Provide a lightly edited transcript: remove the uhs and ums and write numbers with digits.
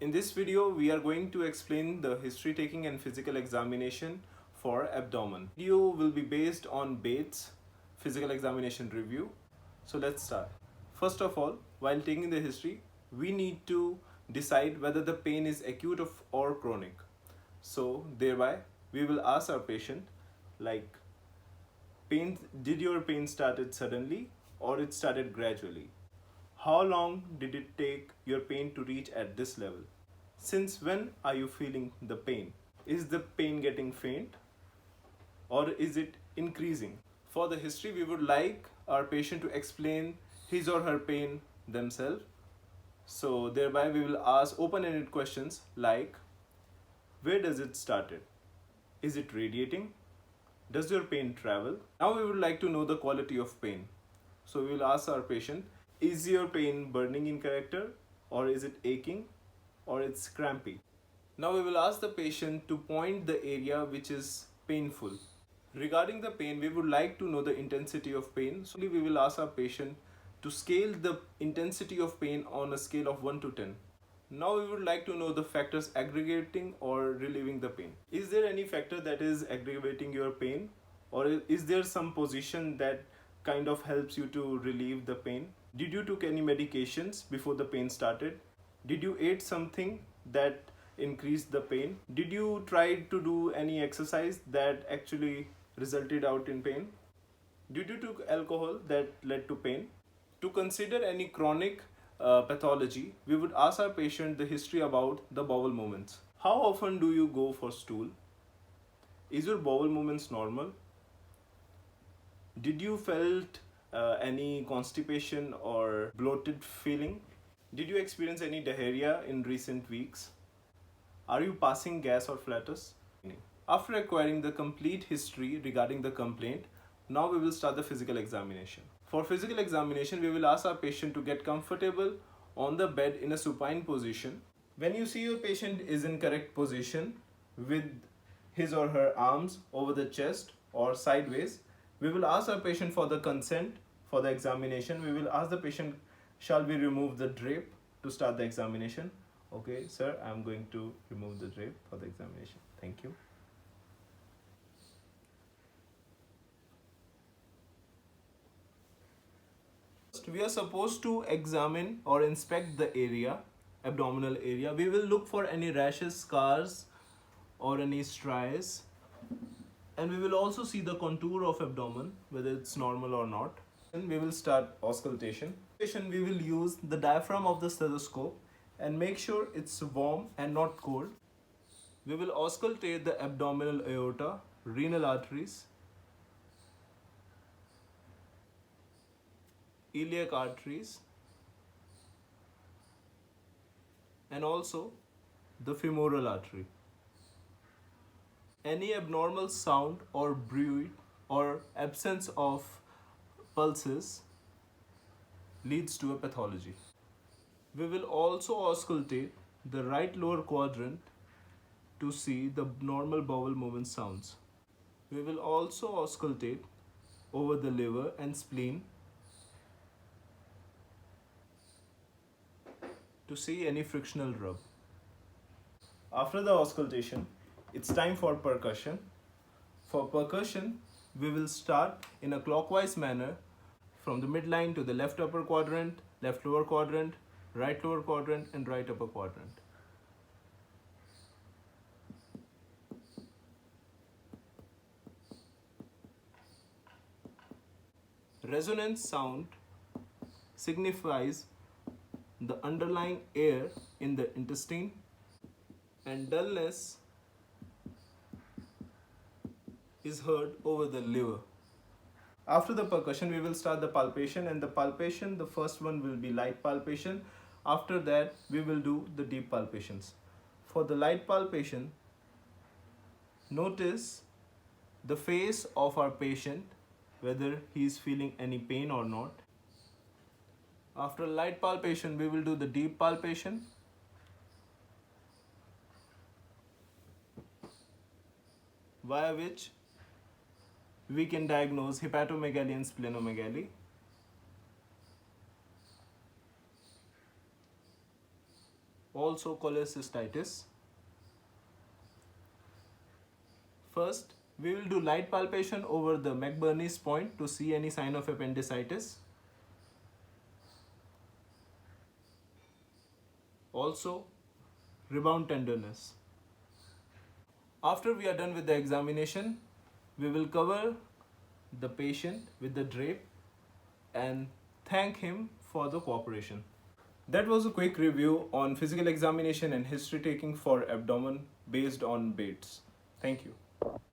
In this video, we are going to explain the history taking and physical examination for abdomen. The video will be based on Bates' physical examination review. So let's start. First of all, while taking the history, we need to decide whether the pain is acute or chronic. So thereby, we will ask our patient like, did your pain started suddenly or it started gradually? How long did it take your pain to reach at this level? Since when are you feeling the pain? Is the pain getting faint or is it increasing? For the history, we would like our patient to explain his or her pain themselves. So thereby we will ask open-ended questions like, where does it started? Is it radiating? Does your pain travel? Now we would like to know the quality of pain. So we will ask our patient, is your pain burning in character or is it aching or it's crampy? Now we will ask the patient to point the area which is painful. Regarding the pain, we would like to know the intensity of pain. So we will ask our patient to scale the intensity of pain on a scale of 1 to 10. Now we would like to know the factors aggregating or relieving the pain. Is there any factor that is aggravating your pain, or is there some position that kind of helps you to relieve the pain? Did you took any medications before the pain started? Did you ate something that increased the pain? Did you try to do any exercise that actually resulted out in pain? Did you took alcohol that led to pain? To consider any chronic pathology, we would ask our patient the history about the bowel movements. How often do you go for stool? Is your bowel movements normal? Did you felt any constipation or bloated feeling? Did you experience any diarrhea in recent weeks? Are you passing gas or flatus? After acquiring the complete history regarding the complaint, now we will start the physical examination. For physical examination, we will ask our patient to get comfortable on the bed in a supine position. When you see your patient is in correct position with his or her arms over the chest or sideways, we will ask our patient for the consent for the examination. We will ask the patient, shall we remove the drape to start the examination? Okay, sir, I'm going to remove the drape for the examination. Thank you. We are supposed to examine or inspect the area, abdominal area. We will look for any rashes, scars or any striations, and we will also see the contour of abdomen, whether it's normal or not. And we will start auscultation. We will use the diaphragm of the stethoscope and make sure it's warm and not cold. We will auscultate the abdominal aorta, renal arteries, iliac arteries, and also the femoral artery. Any abnormal sound or bruit or absence of pulses leads to a pathology. We will also auscultate the right lower quadrant to see the normal bowel movement sounds. We will also auscultate over the liver and spleen to see any frictional rub. After the auscultation, it's time for percussion. For percussion, we will start in a clockwise manner from the midline to the left upper quadrant, left lower quadrant, right lower quadrant, and right upper quadrant. Resonance sound signifies the underlying air in the intestine, and dullness is heard over the liver. After the percussion, we will start the palpation, and the palpation, the first one will be light palpation. After that, we will do the deep palpations. For the light palpation, notice the face of our patient, whether he is feeling any pain or not. After light palpation, we will do the deep palpation. Via which we can diagnose hepatomegaly and splenomegaly. also cholecystitis. First, we will do light palpation over the McBurney's point to see any sign of appendicitis. Also, rebound tenderness. After we are done with the examination, we will cover the patient with the drape and thank him for the cooperation. That was a quick review on physical examination and history taking for abdomen based on Bates. Thank you.